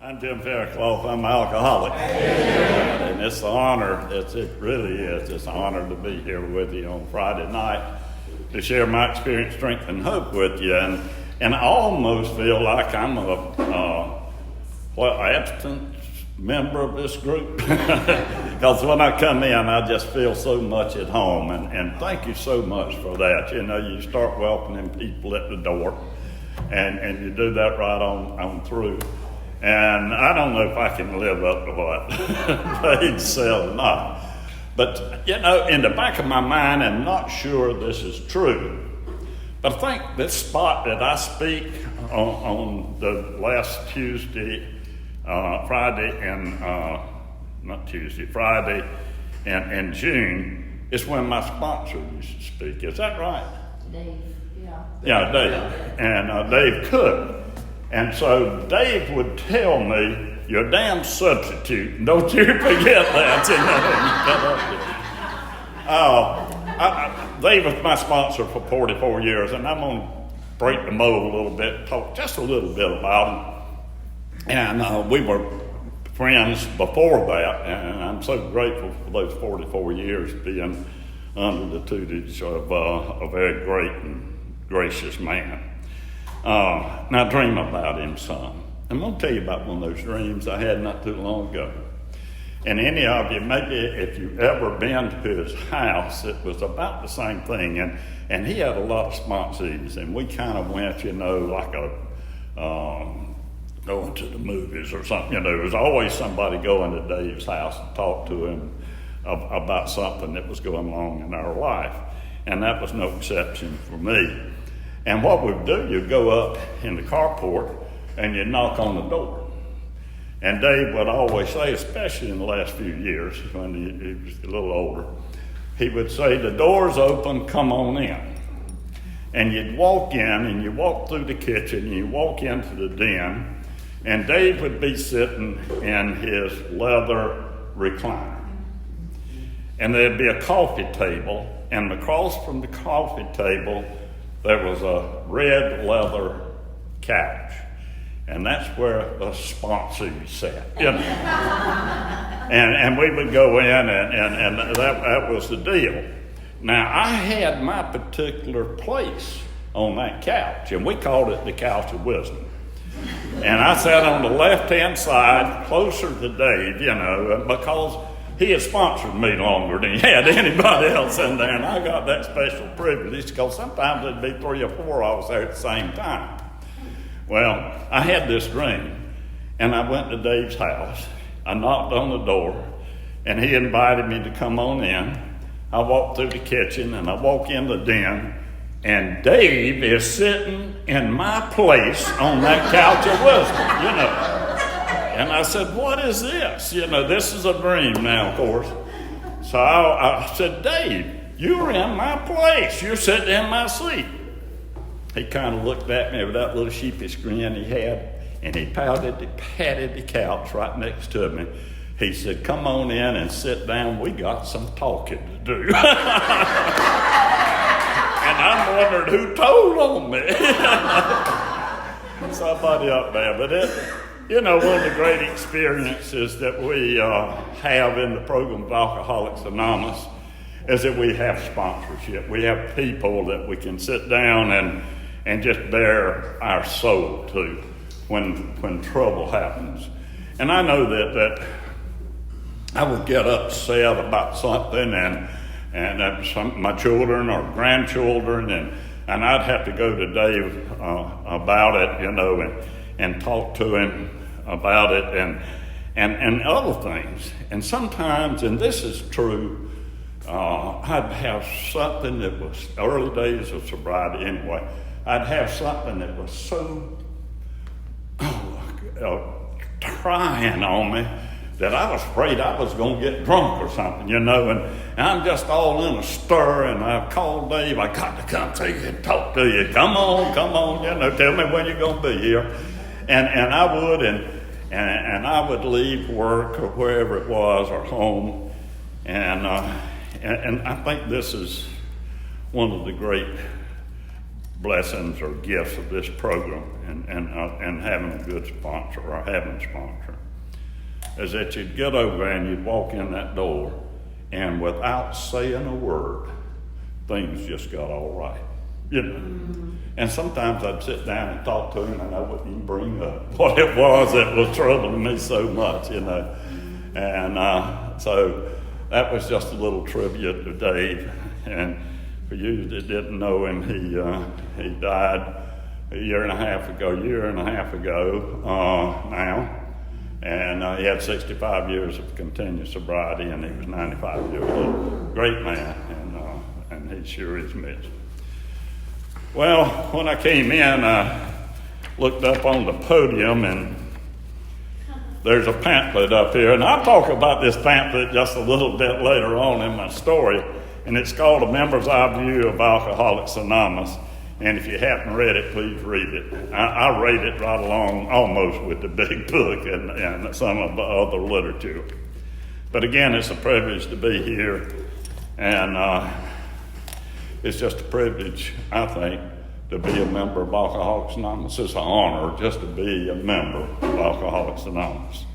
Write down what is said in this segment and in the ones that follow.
I'm Jim Faircloth. I'm an alcoholic. And it's an honor, it really is. It's an honor to be here with you on Friday night to share my experience, strength, and hope with you. And I almost feel like I'm a absent member of this group. Because when I come in, I just feel so much at home. And thank you so much for that. You know, you start welcoming people at the door, and you do that right on through. And I don't know if I can live up to what they said or not. But, you know, in the back of my mind, I'm not sure this is true. But I think this spot that I speak on the last Friday in June is when my sponsor used to speak. Is that right? Dave, yeah. Yeah, Dave. And Dave Cook. And so Dave would tell me, "You're a damn substitute. And don't you forget that." Dave was my sponsor for 44 years, and I'm going to break the mold a little bit, talk just a little bit about him. And we were friends before that, and I'm so grateful for those 44 years being under the tutelage of a very great and gracious man. Now dream about him some. I'm going to tell you about one of those dreams I had not too long ago. And any of you, maybe if you've ever been to his house, it was about the same thing. And he had a lot of sponsees, and we kind of went, you know, like going to the movies or something. You know, there was always somebody going to Dave's house and talk to him about something that was going on in our life. And that was no exception for me. And what we'd do, you'd go up in the carport and you'd knock on the door. And Dave would always say, especially in the last few years when he was a little older, he would say, "The door's open, come on in." And you'd walk in and you walk through the kitchen and you walk into the den, and Dave would be sitting in his leather recliner. And there'd be a coffee table, and across from the coffee table there was a red leather couch, and that's where the sponsor sat. You know? and we would go in, and that was the deal. Now, I had my particular place on that couch, and we called it the Couch of Wisdom. And I sat on the left-hand side, closer to Dave, you know, because he had sponsored me longer than he had anybody else in there, and I got that special privilege because sometimes there'd be 3 or 4 of us there at the same time. Well, I had this dream, and I went to Dave's house. I knocked on the door, and he invited me to come on in. I walked through the kitchen, and I walk in the den, and Dave is sitting in my place on that couch of wisdom, you know. And I said, "What is this? You know, this is a dream now, of course." So I said, "Dave, you're in my place. You're sitting in my seat." He kind of looked at me with that little sheepish grin he had, and he patted the couch right next to me. He said, "Come on in and sit down. We got some talking to do." And I'm wondering who told on me. Somebody up there. But you know, one of the great experiences that we have in the program of Alcoholics Anonymous is that we have sponsorship. We have people that we can sit down and just bare our soul to when trouble happens. And I know that I would get upset about something and my children or grandchildren, and I'd have to go to Dave about it, you know, and talk to him about it and other things. And sometimes, and this is true, I'd have something that was early days of sobriety anyway. I'd have something that was so trying on me that I was afraid I was going to get drunk or something, you know, and I'm just all in a stir, and I called Dave, "I got to come to you and talk to you. Come on, you know, tell me when you're going to be here." And I would, and I would leave work or wherever it was, or home, and I think this is one of the great blessings or gifts of this program and having a good sponsor or having a sponsor is that you'd get over and you'd walk in that door, and without saying a word, things just got all right. And sometimes I'd sit down and talk to him, and I wouldn't even bring up what it was that was troubling me so much, And so that was just a little tribute to Dave. And for you that didn't know him, he died a year and a half ago now. And he had 65 years of continuous sobriety, and he was 95 years old. Great man, and he sure is missed. Well, when I came in, I looked up on the podium, and there's a pamphlet up here. And I'll talk about this pamphlet just a little bit later on in my story. And it's called A Member's Eye View of Alcoholics Anonymous. And if you haven't read it, please read it. I read it right along almost with the big book and some of the other literature. But again, it's a privilege to be here. And it's just a privilege, I think, to be a member of Alcoholics Anonymous. It's an honor just to be a member of Alcoholics Anonymous.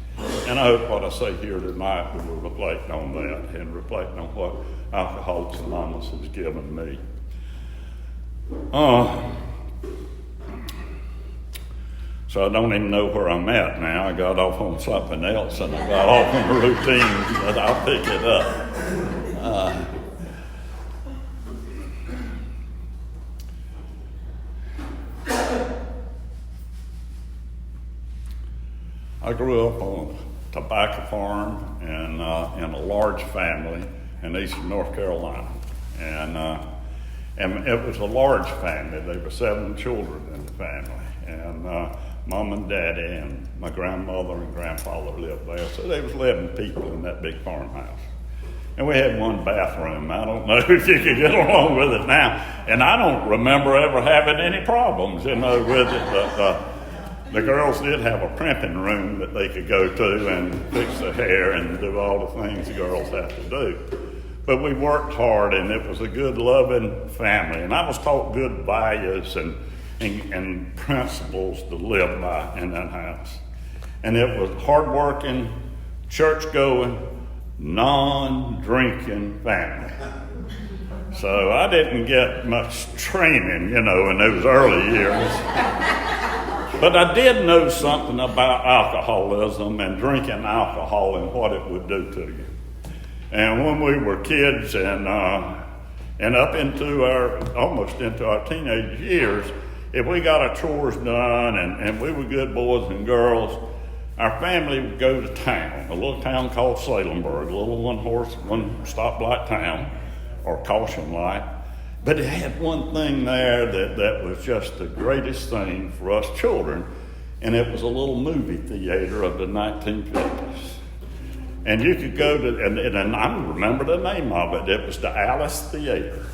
And I hope what I say here tonight will reflect on that and reflect on what Alcoholics Anonymous has given me. So I don't even know where I'm at now. I got off on something else, and I got off on a routine, but I'll pick it up. I grew up on a tobacco farm and in a large family in eastern North Carolina. And it was a large family. There were 7 children in the family. And Mom and Daddy and my grandmother and grandfather lived there. So there was 11 people in that big farmhouse. And we had one bathroom. I don't know if you could get along with it now. And I don't remember ever having any problems, with it. But the girls did have a primping room that they could go to and fix their hair and do all the things the girls have to do. But we worked hard, and it was a good, loving family. And I was taught good values and principles to live by in that house. And it was hardworking, church-going, non-drinking family. So I didn't get much training, in those early years. But I did know something about alcoholism and drinking alcohol and what it would do to you. And when we were kids and up into almost into our teenage years, if we got our chores done and we were good boys and girls, our family would go to town, a little town called Salemburg, a little one stoplight town, or caution light. But it had one thing there that was just the greatest thing for us children, and it was a little movie theater of the 1950s. And you could go to, and I remember the name of it, it was the Alice Theater.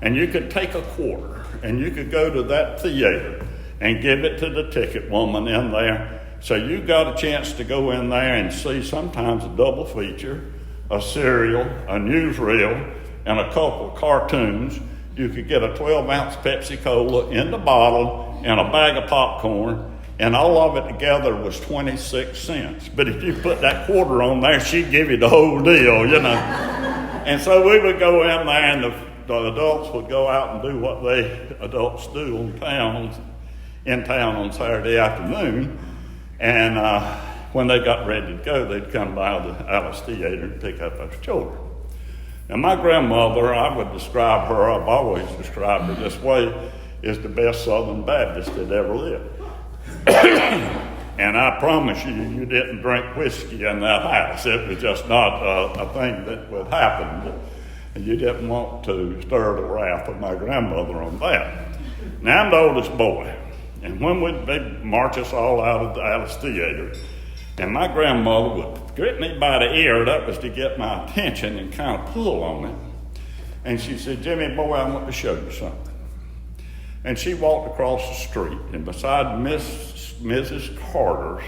And you could take a quarter, and you could go to that theater and give it to the ticket woman in there. So you got a chance to go in there and see sometimes a double feature, a cereal, a newsreel, and a couple of cartoons. You could get a 12-ounce Pepsi Cola in the bottle and a bag of popcorn, and all of it together was 26 cents. But if you put that quarter on there, she'd give you the whole deal, And so we would go in there, and the adults would go out and do what adults do in town on Saturday afternoon. And when they got ready to go, they'd come by the Alice Theater and pick up those children. And my grandmother, I would describe her, I've always described her this way, is the best Southern Baptist that ever lived. And I promise you didn't drink whiskey in that house. It was just not a thing that would happen. And you didn't want to stir the wrath of my grandmother on that. Now I'm the oldest boy. And when they'd march us all out of the Alice Theater, and my grandmother would grip me by the ear, that was to get my attention and kind of pull on it. And she said, "Jimmy, boy, I want to show you something." And she walked across the street, and beside Mrs. Carter's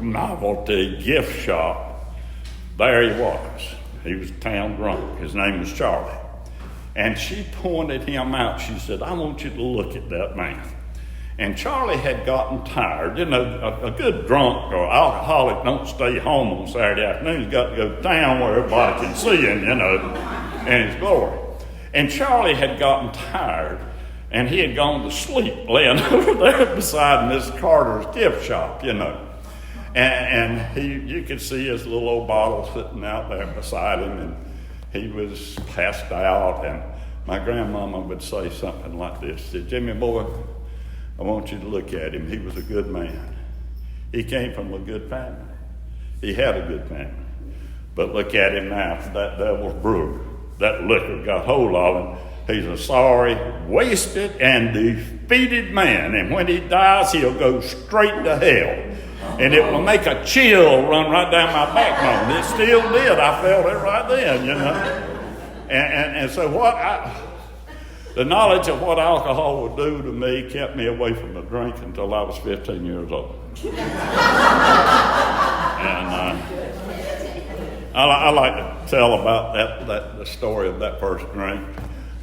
novelty gift shop, there he was. He was a town drunk. His name was Charlie. And she pointed him out. She said, I want you to look at that man. And Charlie had gotten tired. You know, a good drunk or alcoholic don't stay home on Saturday afternoon. He's got to go to town where everybody can see him, you know, in his glory. And Charlie had gotten tired, and he had gone to sleep laying over there beside Miss Carter's gift shop, you know. And you could see his little old bottle sitting out there beside him, and he was passed out. And my grandmama would say something like this. She said, Jimmy boy, I want you to look at him. He was a good man. He came from a good family. He had a good family. But look at him now. That devil's brewer. That liquor got hold of him. He's a sorry, wasted, and defeated man. And when he dies, he'll go straight to hell. And it will make a chill run right down my backbone. It still did. I felt it right then, you know. And so the knowledge of what alcohol would do to me kept me away from the drink until I was 15 years old. And I like to tell about the story of that first drink.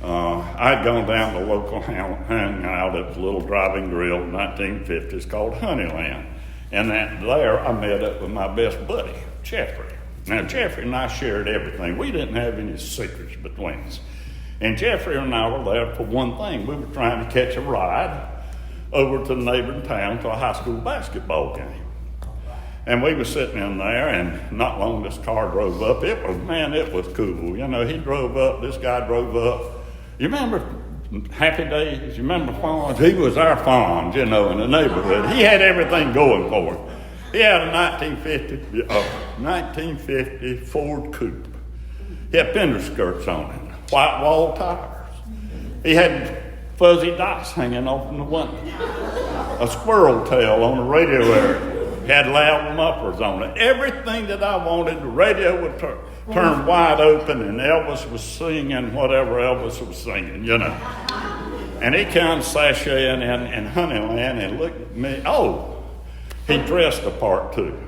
I'd gone down to the local hangout at the little driving grill in the 1950s called Honeyland. And there I met up with my best buddy, Jeffrey. Now, Jeffrey and I shared everything. We didn't have any secrets between us. And Jeffrey and I were there for one thing. We were trying to catch a ride over to the neighboring town to a high school basketball game. And we were sitting in there, and not long this car drove up. It was cool. You know, he drove up, this guy drove up. You remember Happy Days? You remember Fonz? He was our Fonz, you know, in the neighborhood. He had everything going for him. He had a 1950 Ford Coupe. He had fender skirts on it, white wall tires. He had fuzzy dice hanging off in the window, a squirrel tail on the radio area. Had loud mufflers on it. Everything that I wanted, the radio would turn wide open, and Elvis was singing whatever Elvis was singing, you know. And he comes sashaying in Honeyland and looked at me. Oh, he dressed the part too.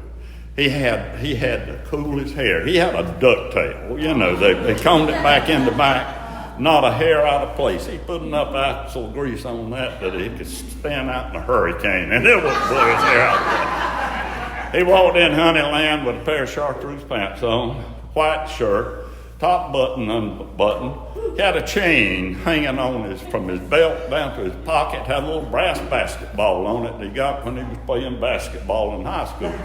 He had the coolest hair. He had a ducktail, you know. They combed it back in the back. Not a hair out of place. He put enough axle grease on that he could stand out in a hurricane, and it would blow his hair out. He walked in Honeyland with a pair of chartreuse pants on, white shirt, top button unbuttoned. He had a chain hanging on from his belt down to his pocket. Had a little brass basketball on it that he got when he was playing basketball in high school.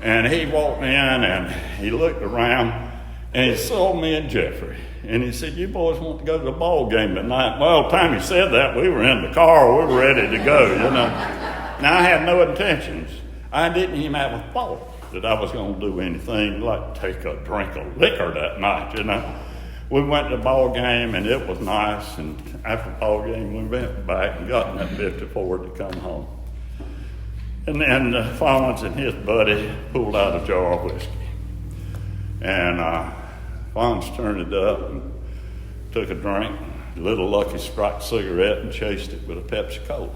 And he walked in and he looked around and he saw me and Jeffrey. And he said, you boys want to go to the ball game tonight? Well, by the time he said that, we were in the car. We were ready to go, you know. Now, I had no intentions. I didn't even have a thought that I was going to do anything like take a drink of liquor that night, you know. We went to the ball game, and it was nice. And after the ball game, we went back and got in that 54 to come home. And then Fonz and his buddy pulled out a jar of whiskey. And Fonz turned it up and took a drink, a little Lucky Strike cigarette, and chased it with a Pepsi Cola.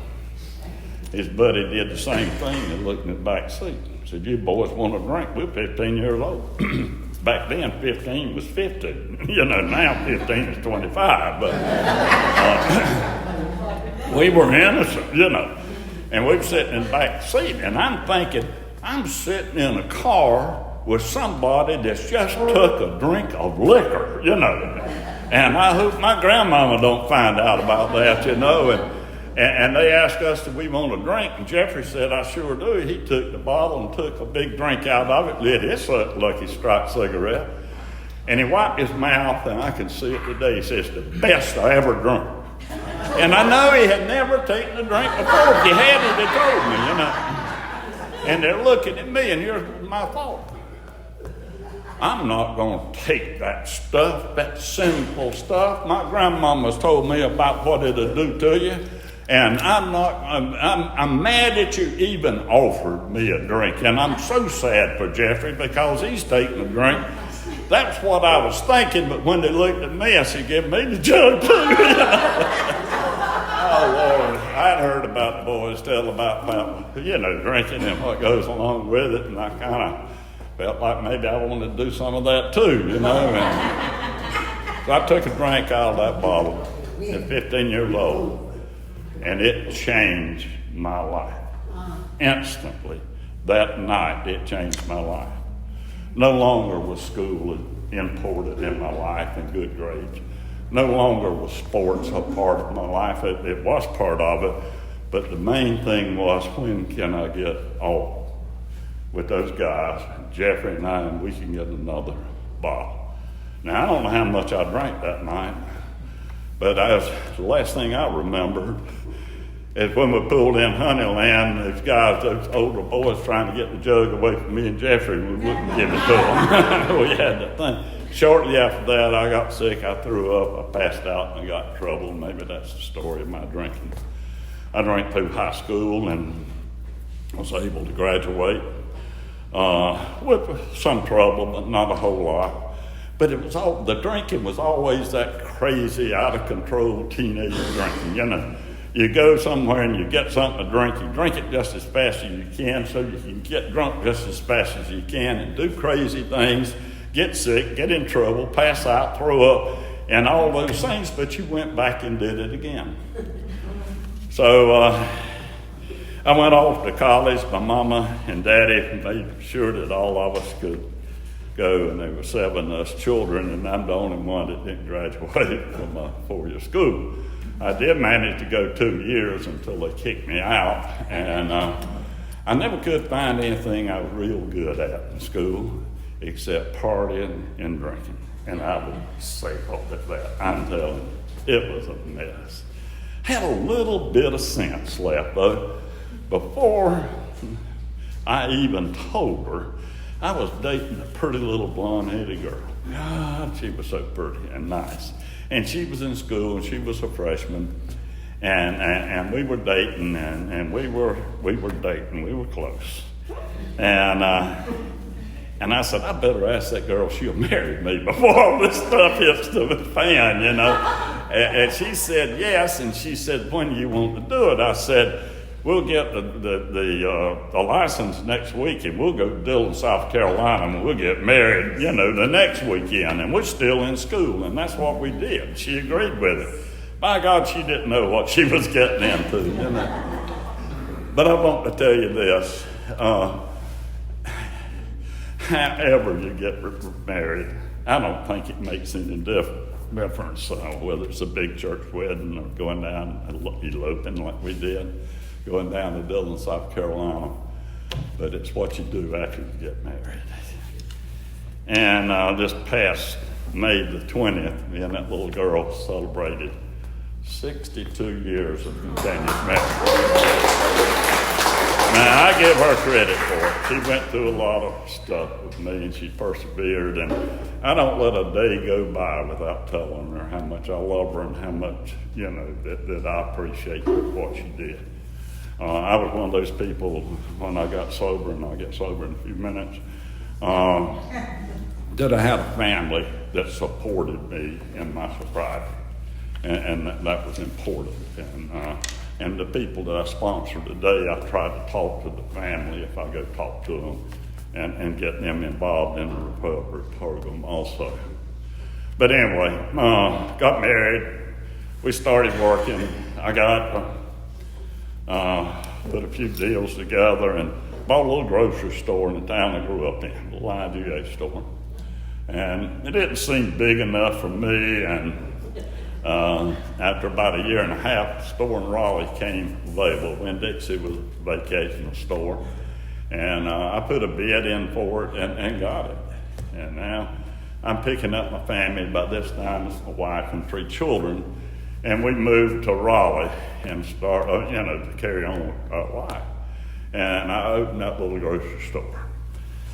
His buddy did the same thing and looked in the back seat. Said, you boys want a drink? We're 15 years old. Back then, 15 was 50. You know, now 15 is 25. But we were innocent, you know. And we were sitting in the back seat, and I'm thinking, I'm sitting in a car with somebody that's just took a drink of liquor, you know. And I hope my grandmama don't find out about that, you know. And they asked us if we want a drink, and Jeffrey said, I sure do. He took the bottle and took a big drink out of it, lit his Lucky Strike cigarette, and he wiped his mouth, and I can see it today. He says, the best I ever drunk. And I know he had never taken a drink before. If he had, he'd have told me, you know. And they're looking at me, and here's my thought. I'm not going to take that stuff, that sinful stuff. My grandmama's told me about what it'll do to you. And I'm mad that you even offered me a drink. And I'm so sad for Jeffrey because he's taking a drink. That's what I was thinking, but when they looked at me, I said, give me the jug too. Oh, Lord. I'd heard about the boys tell about, you know, drinking and what goes along with it, and I kind of felt like maybe I wanted to do some of that too, you know. So I took a drink out of that bottle at 15 years old, and it changed my life. Instantly, that night, it changed my life. No longer was school important in my life and good grades. No longer was sports a part of my life. It was part of it, but the main thing was, when can I get off with those guys, Jeffrey and I, and we can get another bottle. Now, I don't know how much I drank that night, but the last thing I remember is when we pulled in Honeyland, those guys, those older boys trying to get the jug away from me and Jeffrey, we wouldn't give it to them. We had that thing. Shortly after that, I got sick, I threw up, I passed out, and I got in trouble. Maybe that's the story of my drinking. I drank through high school and was able to graduate with some trouble, but not a whole lot. But the drinking was always that crazy, out of control teenage drinking. You know, you go somewhere and you get something to drink, you drink it just as fast as you can so you can get drunk just as fast as you can and do crazy things, get sick, get in trouble, pass out, throw up, and all those things, but you went back and did it again. So I went off to college. My mama and daddy made sure that all of us could go, and there were 7 of us children, and I'm the only one that didn't graduate from my 4-year school. I did manage to go 2 years until they kicked me out, and I never could find anything I was real good at in school except partying and drinking, and I would say all that. I'm telling you, it was a mess. Had a little bit of sense left, though. Before I even told her, I was dating a pretty little blonde-headed girl. God, she was so pretty and nice. And she was in school, and she was a freshman. And we were dating, and we were dating. We were close. And I said, I better ask that girl if she'll marry me before all this stuff hits the fan, you know. And she said yes, and she said, when do you want to do it? I said, we'll get the license next week, and we'll go to Dillon, South Carolina, and we'll get married, you know, the next weekend. And we're still in school, and that's what we did. She agreed with it. By God, she didn't know what she was getting into, you know. But I want to tell you this. However you get married, I don't think it makes any difference whether it's a big church wedding or going down eloping like we did, going down to Dillon, South Carolina. But it's what you do after you get married. And this past May the 20th, me and that little girl celebrated 62 years of continuous marriage. Now, I give her credit for it. She went through a lot of stuff with me, and she persevered, and I don't let a day go by without telling her how much I love her and how much, you know, that I appreciate what she did. I was one of those people, when I got sober, and I'll get sober in a few minutes, that I had a family that supported me in my sobriety, and that was important. And the people that I sponsor today, I try to talk to the family if I go talk to them and get them involved in the recovery program also. But anyway, got married. We started working. I got put a few deals together and bought a little grocery store in the town I grew up in, a little IGA store. And it didn't seem big enough for me, and after about a year and a half, the store in Raleigh came available. Winn-Dixie was a vacational store. And I put a bid in for it and got it. And now I'm picking up my family. By this time, it's my wife and 3 children. And we moved to Raleigh and start, to carry on with our life. And I opened that little grocery store.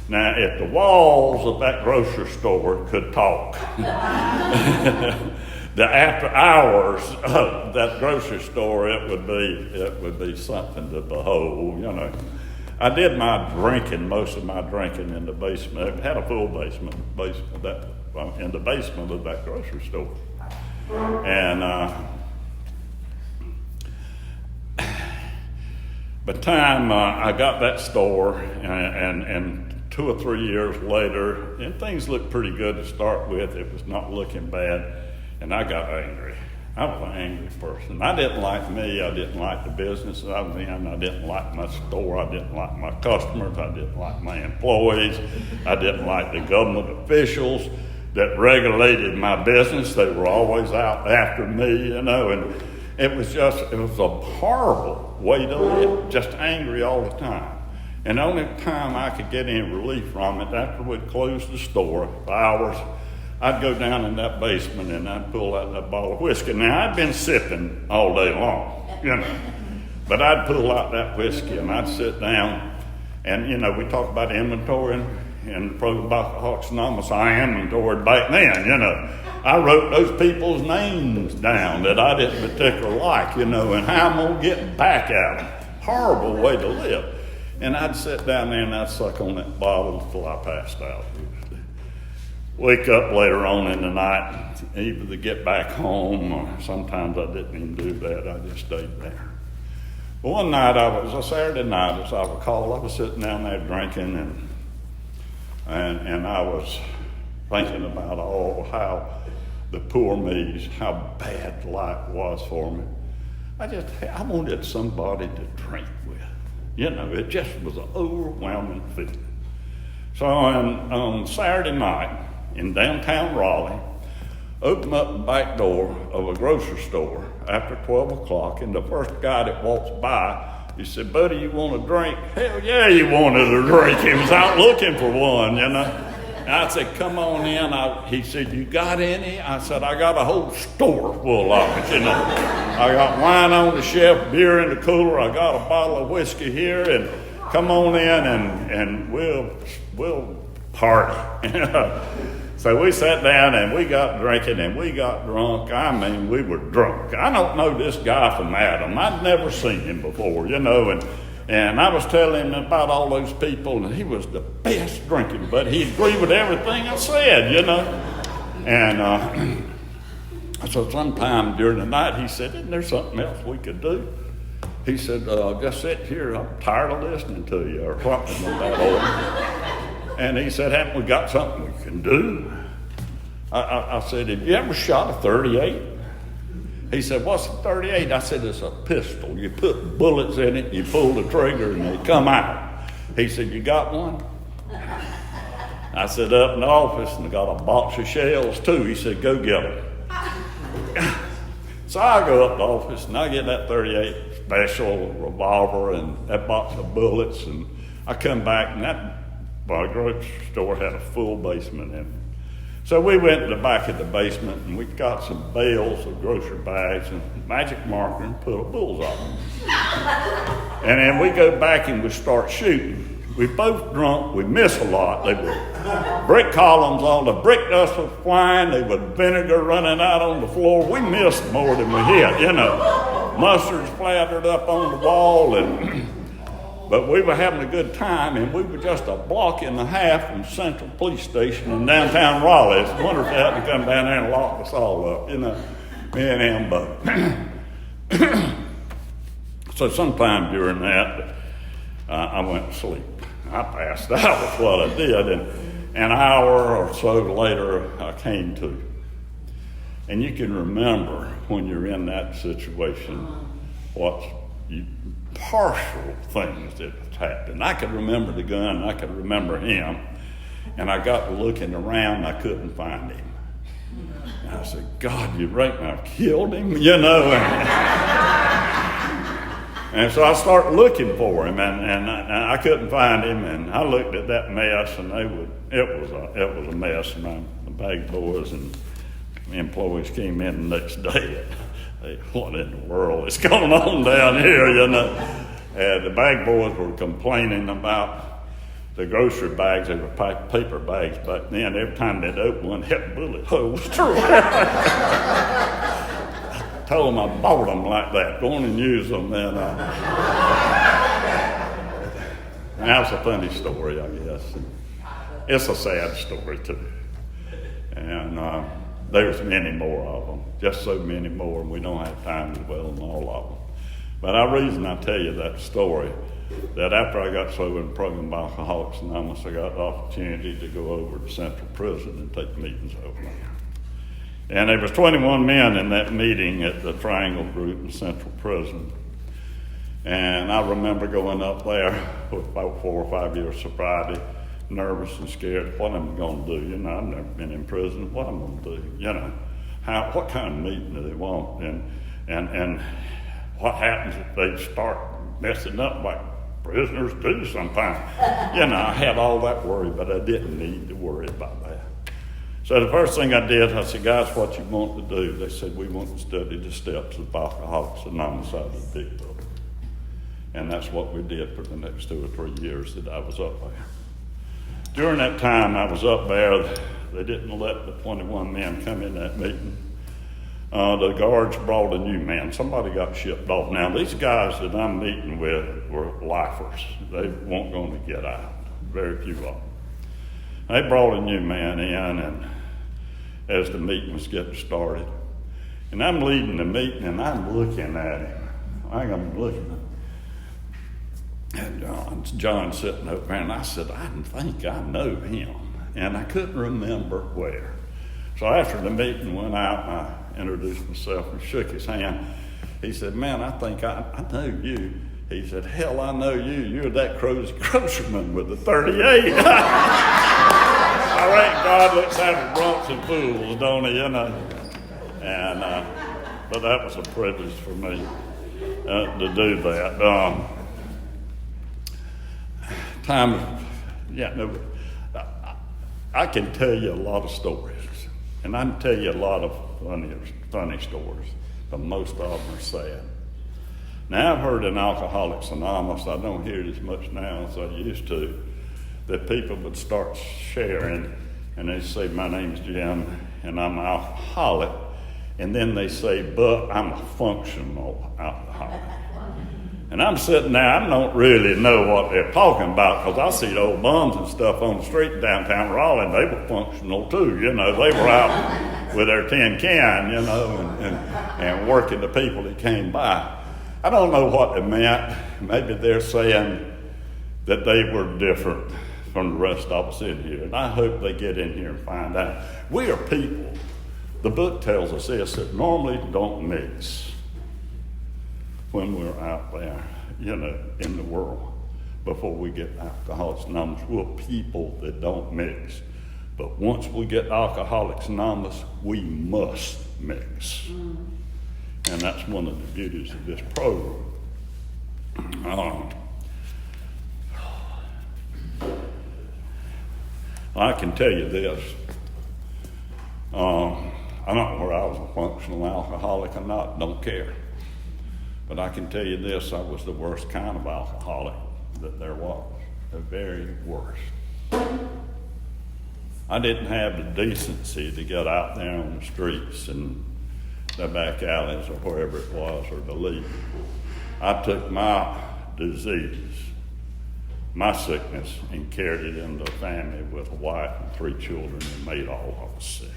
Now, if the walls of that grocery store could talk, the after hours of that grocery store, it would be something to behold, you know. I did most of my drinking in the basement. It had a full basement in the basement of that grocery store. And by the time I got that store and 2 or 3 years later, and things looked pretty good to start with. It was not looking bad, and I got angry. I was an angry person. I didn't like me. I didn't like the business that I was in. I didn't like my store. I didn't like my customers. I didn't like my employees. I didn't like the government officials that regulated my business. They were always out after me, and it was a horrible way to live, just angry all the time. And the only time I could get any relief from it, after we'd close the store for hours, I'd go down in that basement and I'd pull out that bottle of whiskey. Now, I'd been sipping all day long, but I'd pull out that whiskey and I'd sit down and, we talk about inventorying and the Program of Alcoholics Anonymous. I inventoried back then, I wrote those people's names down that I didn't particularly like, and how I'm going to get back at them. Horrible way to live. And I'd sit down there and I'd suck on that bottle until I passed out. Wake up later on in the night, either to get back home, or sometimes I didn't even do that. I just stayed there. But one night, it was a Saturday night, as I recall. I was sitting down there drinking, and I was thinking about how the poor me's, how bad life was for me. I wanted somebody to drink with. It just was an overwhelming feeling. So on Saturday night, in downtown Raleigh, opened up the back door of a grocery store after 12 o'clock, and the first guy that walks by, he said, "Buddy, you want a drink?" Hell yeah, he wanted a drink. He was out looking for one, And I said, "Come on in." He said, "You got any?" I said, "I got a whole store full of it, I got wine on the shelf, beer in the cooler. I got a bottle of whiskey here, and come on in and we'll party." So we sat down and we got drinking and we got drunk. We were drunk. I don't know this guy from Adam. I'd never seen him before, and I was telling him about all those people, and he was the best drinking, but he agreed with everything I said, And so sometime during the night, he said, "Isn't there something else we could do?" He said, "Just sit here. I'm tired of listening to you," or something of that order. And he said, "Haven't we got something we can do?" I said, "Have you ever shot a .38? He said, "What's a .38? I said, "It's a pistol. You put bullets in it, you pull the trigger, and they come out." He said, "You got one?" I said, "Up in the office, and I got a box of shells, too." He said, "Go get them." So I go up to the office, and I get that .38 special revolver and that box of bullets, and I come back, and that grocery store had a full basement in it. So we went to the back of the basement, and we got some bales of grocery bags and magic marker and put a bullseye on them. And then we go back and we start shooting. We both drunk. We miss a lot. They were brick columns on the brick dust was flying. There was vinegar running out on the floor. We missed more than we hit, Mustard splattered up on the wall, but we were having a good time, and we were just a block and a half from Central Police Station in downtown Raleigh. I wonder if they hadn't come down there and locked us all up, me and him both. So sometime during that, I went to sleep. I passed out, that's what I did, and an hour or so later, I came to. And you can remember when you're in that situation what's partial things that happened. I could remember the gun, I could remember him, and I got to looking around, I couldn't find him. And I said, "God, you reckon I've killed him?" And so I started looking for him, and I couldn't find him, and I looked at that mess, and it was a mess, and the bag boys and employees came in the next day. What in the world is going on down here, And the bag boys were complaining about the grocery bags. They were paper bags back then. Every time they'd open one, had bullet holes through it. I told them I bought them like that. Go on and use them. And that's a funny story, I guess. It's a sad story, too. And there's many more of them, just so many more, and we don't have time to dwell on all of them. But the reason I tell you that story, that after I got sober in the program of Alcoholics Anonymous, I got the opportunity to go over to Central Prison and take meetings over there. And there was 21 men in that meeting at the Triangle Group in Central Prison. And I remember going up there with about 4 or 5 years sobriety, nervous and scared. What am I going to do? You know, I've never been in prison. What am I going to do? You know, what kind of meeting do they want? And what happens if they start messing up like prisoners do sometimes? You know, I had all that worry, but I didn't need to worry about that. So the first thing I did, I said, guys, what you want to do? They said, we want to study the steps of Alcoholics Anonymous out of the big book. And that's what we did for the next 2 or 3 years that I was up there. During that time I was up there, they didn't let the 21 men come in that meeting. The guards brought a new man. Somebody got shipped off. Now, these guys that I'm meeting with were lifers. They weren't going to get out. Very few of them. They brought a new man in, and as the meeting was getting started, and I'm leading the meeting, and I'm looking at him. I'm looking at John sitting over there, and I said, I think I know him. And I couldn't remember where. So after the meeting went out, I introduced myself and shook his hand. He said, man, I think I know you. He said, hell, I know you. You're that crazy grocerman with the 38. All right, God looks after drunks and fools, don't he, you know? And, but that was a privilege for me to do that. I can tell you a lot of stories. And I can tell you a lot of funny stories, but most of them are sad. Now, I've heard in Alcoholics Anonymous, I don't hear it as much now as I used to, that people would start sharing, and they say, my name's Jim, and I'm an alcoholic, and then they say, but I'm a functional alcoholic. And I'm sitting there, I don't really know what they're talking about, because I see the old bums and stuff on the street in downtown Raleigh, and they were functional too, you know. They were out with their tin can, you know, and working the people that came by. I don't know what they meant. Maybe they're saying that they were different from the rest of us in here. And I hope they get in here and find out. We are people, the book tells us this, that normally don't mix when we're out there, you know, in the world before we get Alcoholics Anonymous. We're people that don't mix. But once we get Alcoholics Anonymous, we must mix. And that's one of the beauties of this program. I can tell you this. I don't know whether I was a functional alcoholic or not, don't care. But I can tell you this, I was the worst kind of alcoholic that there was, the very worst. I didn't have the decency to get out there on the streets and the back alleys or wherever it was, or to leave. I took my disease, my sickness, and carried it into a family with a wife and 3 children and made all of us sick.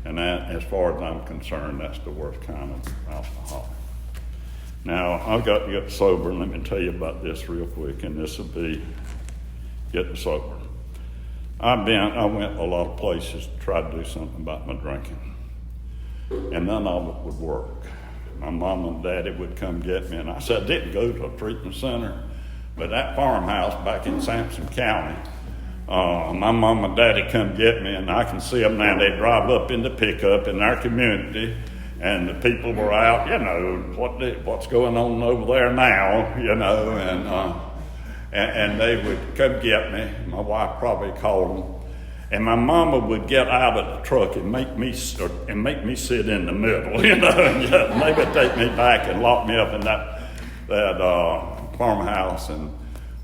And that, as far as I'm concerned, that's the worst kind of alcoholic. Now, I've got to get sober, and let me tell you about this real quick, and this will be getting sober. I went a lot of places to try to do something about my drinking, and none of it would work. My mom and daddy would come get me, and I said I didn't go to a treatment center, but that farmhouse back in Sampson County, my mom and daddy come get me, and I can see them now. They drive up in the pickup in our community, and the people were out, you know, what's going on over there now, you know, and they would come get me. My wife probably called them. And my mama would get out of the truck and make me sit in the middle, you know, and maybe take me back and lock me up in that farmhouse and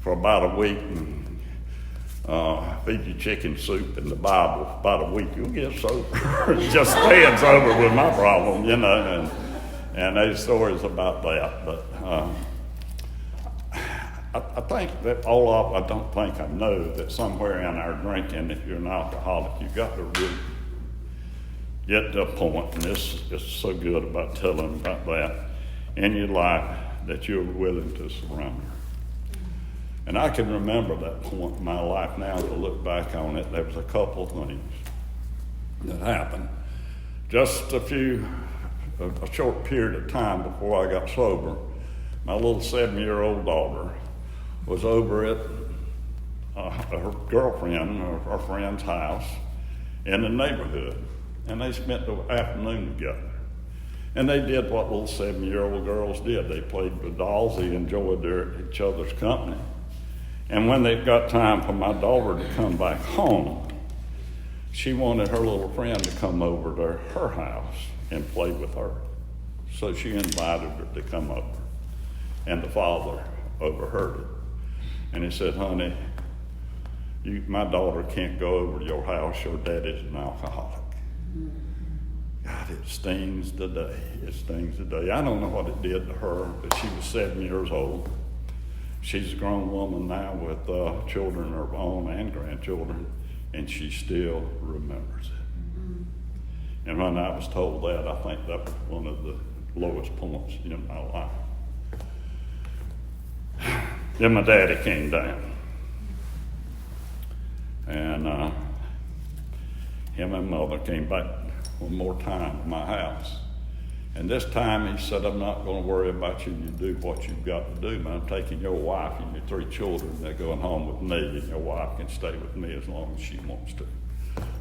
for about a week and feed you chicken soup and the Bible. About a week, you'll get sober. Just staying sober was my problem, you know, and there's stories about that. But I think that I don't think I know that somewhere in our drinking, if you're an alcoholic, you've got to really get to a point, and this is so good about telling about that, in your life that you're willing to surrender. And I can remember that point in my life now to look back on it. There was a couple of things that happened. Just a short period of time before I got sober, my little 7-year-old daughter was over at her girlfriend or her friend's house in the neighborhood, and they spent the afternoon together. And they did what little 7-year-old girls did. They played with dolls. They enjoyed each other's company. And when they got time for my daughter to come back home, she wanted her little friend to come over to her house and play with her. So she invited her to come over. And the father overheard it. And he said, honey, my daughter can't go over to your house. Your daddy's an alcoholic. God, it stings today. It stings today. I don't know what it did to her, but she was 7 years old. She's a grown woman now with children of her own and grandchildren, and she still remembers it. And when I was told that, I think that was one of the lowest points in my life. Then my daddy came down, and him and mother came back one more time to my house. And this time he said, I'm not going to worry about you. You do what you've got to do. But I'm taking your wife and your 3 children. They're going home with me, and your wife can stay with me as long as she wants to.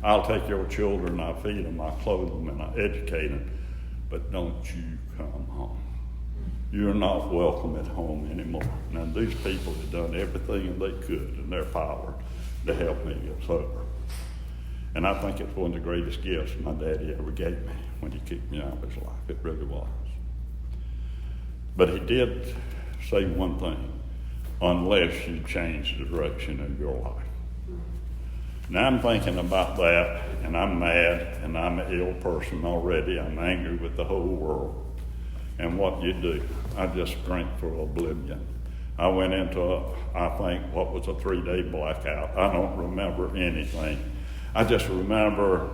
I'll take your children, I feed them, I clothe them, and I educate them. But don't you come home. You're not welcome at home anymore. Now, these people have done everything they could in their power to help me get sober. And I think it's one of the greatest gifts my daddy ever gave me when he kicked me out of his life. It really was. But he did say one thing, unless you change the direction of your life. Now I'm thinking about that, and I'm mad, and I'm an ill person already. I'm angry with the whole world. And what you do, I just drink for oblivion. I went into, I think, what was a 3-day blackout. I don't remember anything. I just remember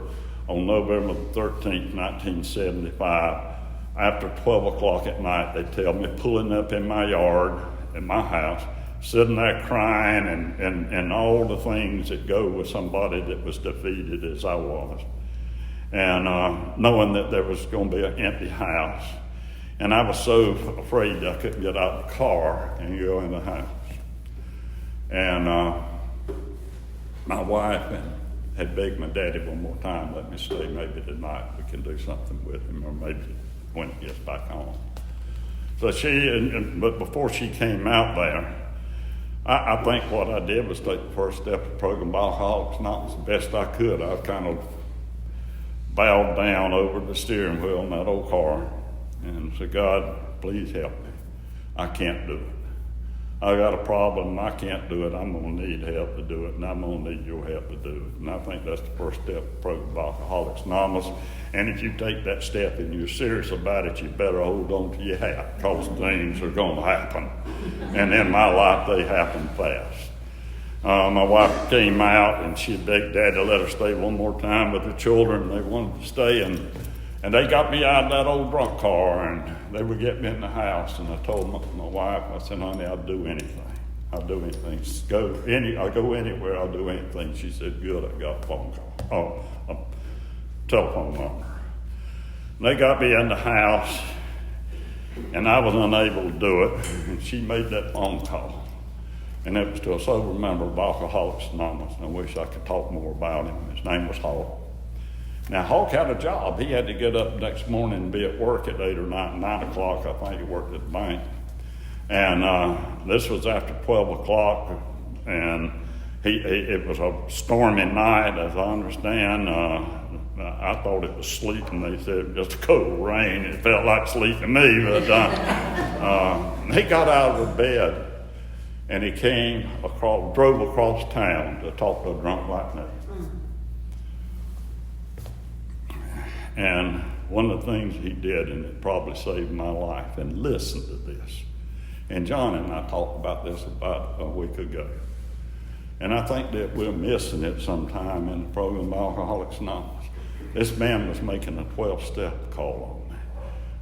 on November 13th, 1975, after 12 o'clock at night, they tell me pulling up in my yard, in my house, sitting there crying and all the things that go with somebody that was defeated as I was. And knowing that there was going to be an empty house. And I was so afraid I couldn't get out of the car and go in the house. And my wife had begged my daddy one more time, let me stay maybe tonight. We can do something with him, or maybe when he gets back home. So but before she came out there, I think what I did was take the first step of the program of Alcoholics Anonymous the best I could. I kind of bowed down over the steering wheel in that old car and said, God, please help me. I can't do it. I got a problem, I can't do it, I'm going to need help to do it, and I'm going to need your help to do it. And I think that's the first step of the program of Alcoholics Anonymous. And if you take that step and you're serious about it, you better hold on to your hat, because things are going to happen. And in my life, they happen fast. My wife came out, and she begged Dad to let her stay one more time with the children. They wanted to stay, and they got me out of that old drunk car, and they would get me in the house. And I told my wife, I said, honey, I'll do anything. I'll do anything. I'll go anywhere, I'll do anything. She said, good, I got a phone call. A telephone number. And they got me in the house, and I was unable to do it. And she made that phone call. And it was to a sober member of Alcoholics Anonymous. And I wish I could talk more about him. His name was Hawk. Now, Hawk had a job. He had to get up next morning and be at work at 8 or 9 o'clock. I think he worked at the bank. And this was after 12 o'clock, and it was a stormy night, as I understand. I thought it was sleet, and they said just a cold rain. It felt like sleet to me, but he got out of the bed, and he drove across town to talk to a drunk like me. And one of the things he did, and it probably saved my life, and listen to this. And John and I talked about this about a week ago. And I think that we're missing it sometime in the program of Alcoholics Anonymous. This man was making a 12-step call on me.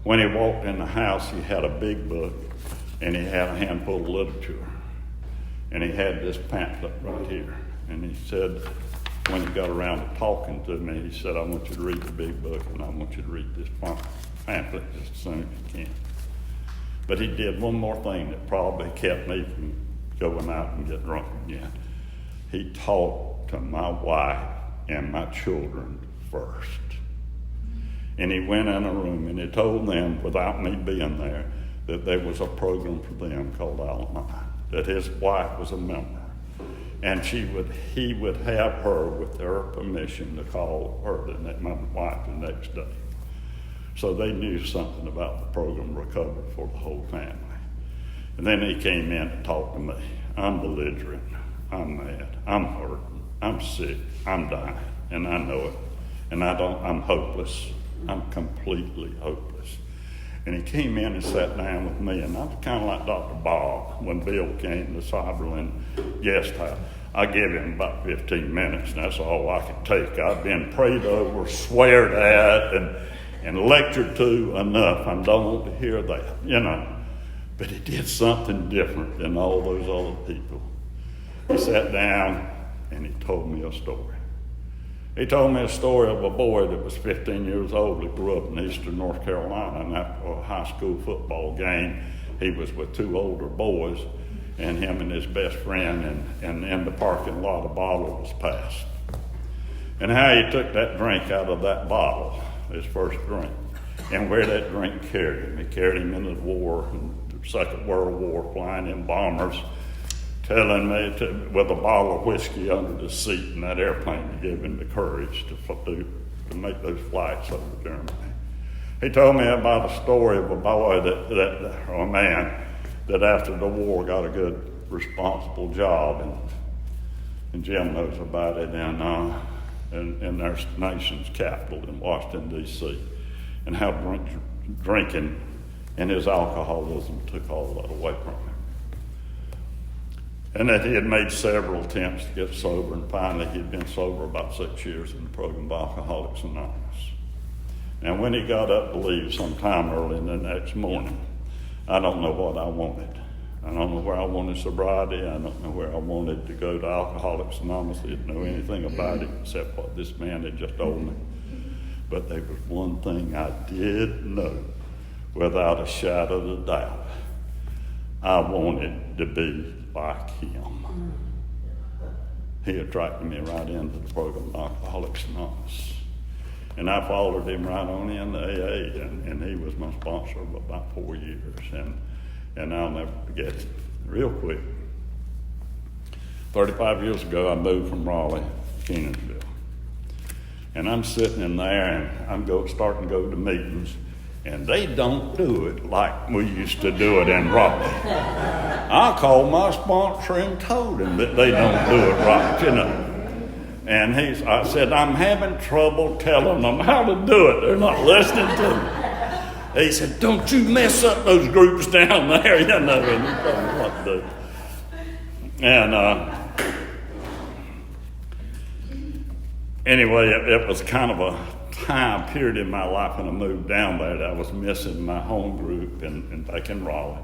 When he walked in the house, he had a big book, and he had a handful of literature. And he had this pamphlet right here. And he said, when he got around to talking to me, he said, I want you to read the big book, and I want you to read this pamphlet as soon as you can. But he did one more thing that probably kept me from going out and getting drunk again. He talked to my wife and my children first. And he went in a room and he told them, without me being there, that there was a program for them called Al-Anon, that his wife was a member. And he would have her, with her permission, to call her, my wife, the next day. So they knew something about the program Recovery for the whole family. And then he came in to talk to me. I'm belligerent. I'm mad. I'm hurting. I'm sick. I'm dying. And I know it. And I'm hopeless. I'm completely hopeless. And he came in and sat down with me, and I was kind of like Dr. Bob when Bill came to Cyberland guest house. I gave him about 15 minutes, and that's all I could take. I've been prayed over, sweared at, and lectured to enough. I don't want to hear that, But he did something different than all those other people. He sat down, and he told me a story. He told me a story of a boy that was 15 years old that grew up in eastern North Carolina, and after a high school football game, he was with two older boys, and him and his best friend, and in the parking lot a bottle was passed. And how he took that drink out of that bottle, his first drink, and where that drink carried him. He carried him into the war, the Second World War, flying in bombers, telling me with a bottle of whiskey under the seat in that airplane to give him the courage to make those flights over Germany. He told me about a story of a boy or a man that after the war got a good, responsible job, and Jim knows about it in their nation's capital in Washington, D.C., and how drinking and his alcoholism took all that away from him. And that he had made several attempts to get sober, and finally he'd been sober about 6 years in the program of Alcoholics Anonymous. And when he got up to leave sometime early the next morning, I don't know what I wanted. I don't know where I wanted sobriety. I don't know where I wanted to go to Alcoholics Anonymous. I didn't know anything about it except what this man had just told me. But there was one thing I did know without a shadow of a doubt. I wanted to be like him. He attracted me right into the program of Alcoholics Anonymous. And I followed him right on into AA, and he was my sponsor for about 4 years. And I'll never forget it. Real quick, 35 years ago, I moved from Raleigh to Kenansville. And I'm sitting in there, and I'm starting to go to meetings, and they don't do it like we used to do it in Raleigh. I called my sponsor and told him that they don't do it right, And I said, I'm having trouble telling them how to do it. They're not listening to me. He said, don't you mess up those groups down there, and you told me what to do. And anyway, it was kind of a time period in my life when I moved down there that I was missing my home group back in Raleigh.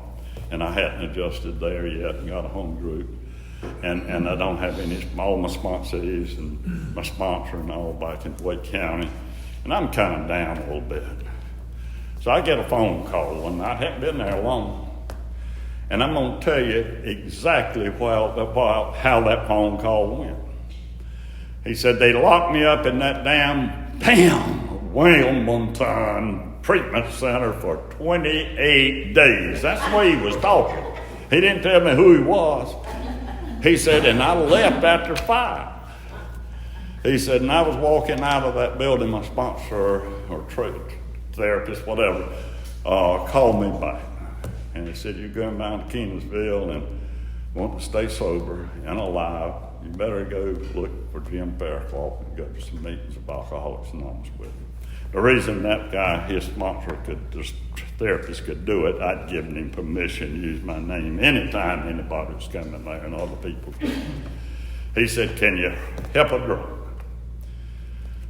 And I hadn't adjusted there yet and got a home group. And I don't have all my sponsees and my sponsor and all back in Wake County. And I'm kind of down a little bit. So I get a phone call one night. I haven't been there long. And I'm going to tell you exactly how that phone call went. He said, they locked me up in that damn Wilmington treatment center for 28 days. That's the way he was talking. He didn't tell me who he was. He said, and I left after 5. He said, and I was walking out of that building, my sponsor or therapist, whatever, called me back. And he said, you're going down to Kenansville and want to stay sober and alive. You better go look for Jim Fairclough and go to some meetings of Alcoholics Anonymous with him. The reason that guy, his sponsor, this therapist could do it, I'd given him permission to use my name anytime anybody was coming there and other people. He said, can you help a drunk?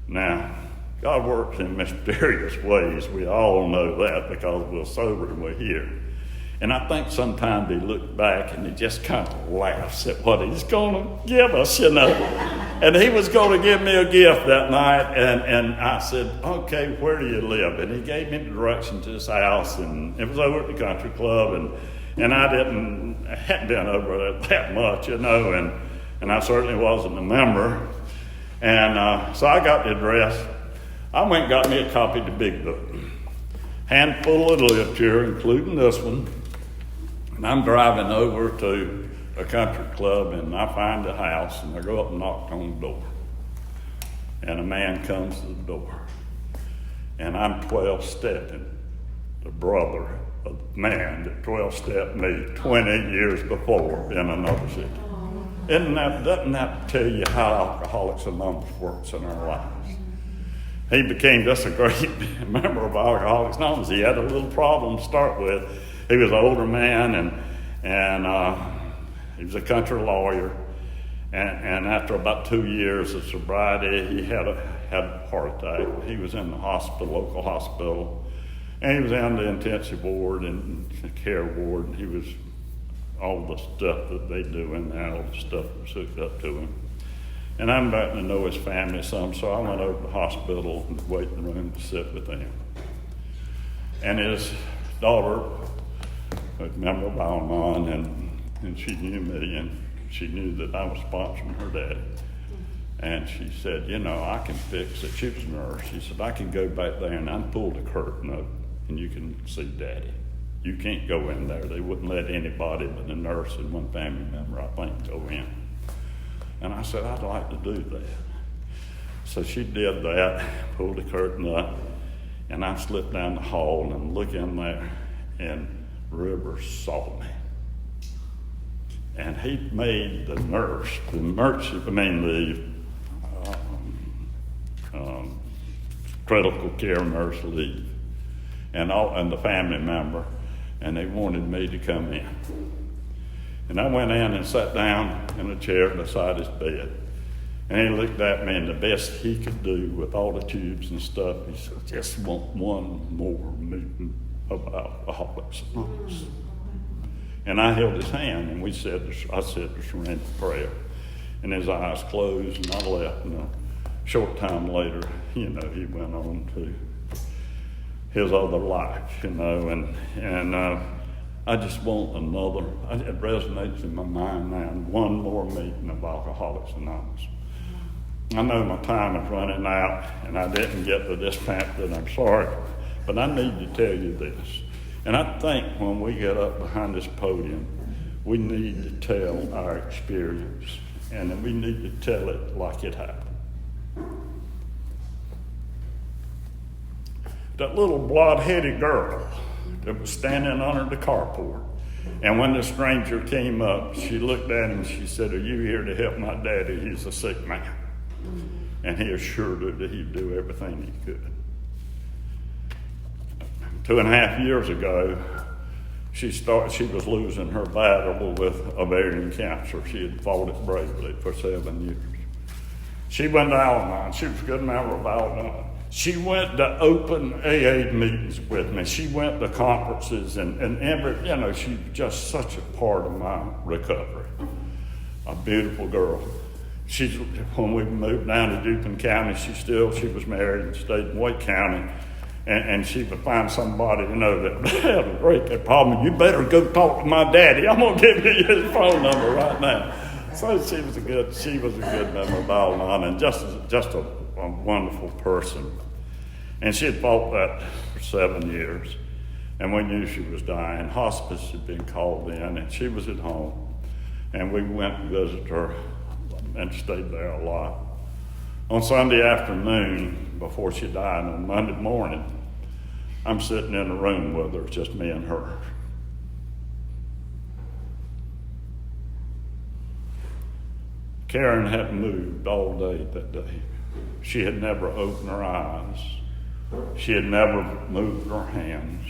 Now, God works in mysterious ways. We all know that because we're sober and we're here. And I think sometimes he looks back and he just kind of laughs at what he's going to give us, you know. And he was going to give me a gift that night, and I said, okay, where do you live? And he gave me the direction to his house, and it was over at the country club, and I hadn't been over there that much, you know, and I certainly wasn't a member. And so I got the address. I went and got me a copy of the Big Book. Handful of literature, including this one. And I'm driving over to a country club, and I find a house, and I go up and knock on the door. And a man comes to the door. And I'm 12-stepping the brother of the man that 12-stepped me 20 years before in another city. Doesn't that tell you how Alcoholics Anonymous works in our lives? He became just a great member of Alcoholics Anonymous. He had a little problem to start with. He was an older man, and he was a country lawyer. And after about 2 years of sobriety, he had a heart attack. He was in the hospital, local hospital, and he was in the intensive ward and care ward. And he was all the stuff that they do in there, all the stuff that was hooked up to him. And I'm about to know his family some, so I went over to the hospital in the waiting room to sit with him. And his daughter was a member of Al-Anon, and she knew me, and she knew that I was sponsoring her daddy. And she said, you know, I can fix it. She was a nurse. She said, I can go back there and unpull the curtain up, and you can see Daddy. You can't go in there. They wouldn't let anybody but a nurse and one family member, I think, go in. And I said, I'd like to do that. So she did that, pulled the curtain up, and I slipped down the hall and looked in there, and Rivers saw me. And he made the critical care nurse leave, and the family member, and they wanted me to come in. And I went in and sat down in a chair beside his bed. And he looked at me, and the best he could do with all the tubes and stuff, he said, just want one more meeting of Alcoholics Anonymous. And I held his hand, and I said the surrender prayer. And his eyes closed, and I left. And a short time later, you know, he went on to his other life, you know, and I just want another, it resonates in my mind now, one more meeting of Alcoholics Anonymous. I know my time is running out, and I didn't get to this pamphlet, I'm sorry, but I need to tell you this. And I think when we get up behind this podium, we need to tell our experience, and we need to tell it like it happened. That little blonde-headed girl that was standing under the carport, and when the stranger came up, she looked at him and she said, are you here to help my daddy? He's a sick man. And he assured her that he'd do everything he could. 2.5 years ago, she was losing her battle with ovarian cancer. She had fought it bravely for 7 years. She went to Al-Anon. She was a good member of Al-Anon. She went to open AA meetings with me. She went to conferences and she was just such a part of my recovery. A beautiful girl. When we moved down to Dupin County, she was married and stayed in Wake County. And she would find somebody, that had a great problem. You better go talk to my daddy. I'm going to give you his phone number right now. So she was a good member of Al-Anon, and just a wonderful person. And she had fought that for 7 years. And we knew she was dying. Hospice had been called in, and she was at home. And we went and visited her and stayed there a lot. On Sunday afternoon, before she died, on Monday morning, I'm sitting in a room with her, it's just me and her. Karen hadn't moved all day that day. She had never opened her eyes. She had never moved her hands.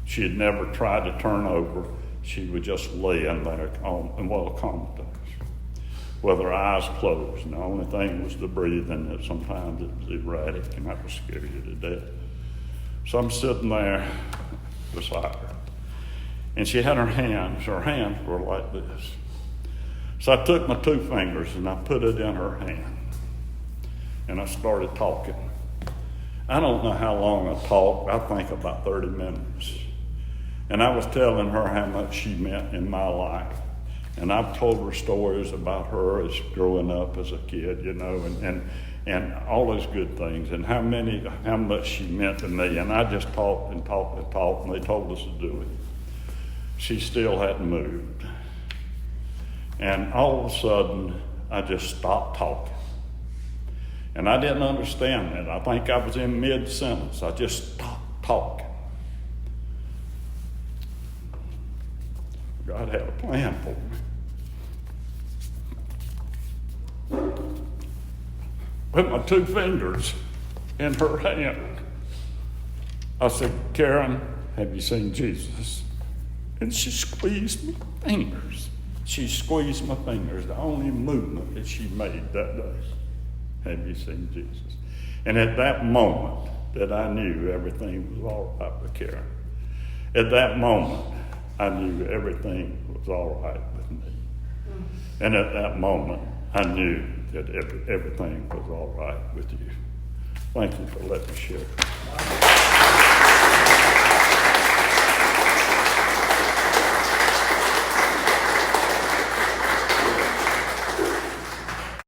She had never tried to turn over. She was just laying there in comatose, with her eyes closed. And the only thing was the breathing, that sometimes it was erratic, and that would scare you to death. So I'm sitting there beside her. And she had her hands were like this. So I took my 2 fingers and I put it in her hand. And I started talking. I don't know how long I talked. I think about 30 minutes. And I was telling her how much she meant in my life. And I've told her stories about her as growing up as a kid, you know, and all those good things, and how much she meant to me. And I just talked and talked and talked, and they told us to do it. She still hadn't moved. And all of a sudden, I just stopped talking. And I didn't understand that. I think I was in mid-sentence. I just stopped talking. God had a plan for me. With my 2 fingers in her hand, I said, "Karen, have you seen Jesus?" And she squeezed my fingers. She squeezed my fingers, the only movement that she made that day. Have you seen Jesus? And at that moment that I knew everything was all right with Karen. At that moment, I knew everything was all right with me. And at that moment, I knew that everything was all right with you. Thank you for letting me share.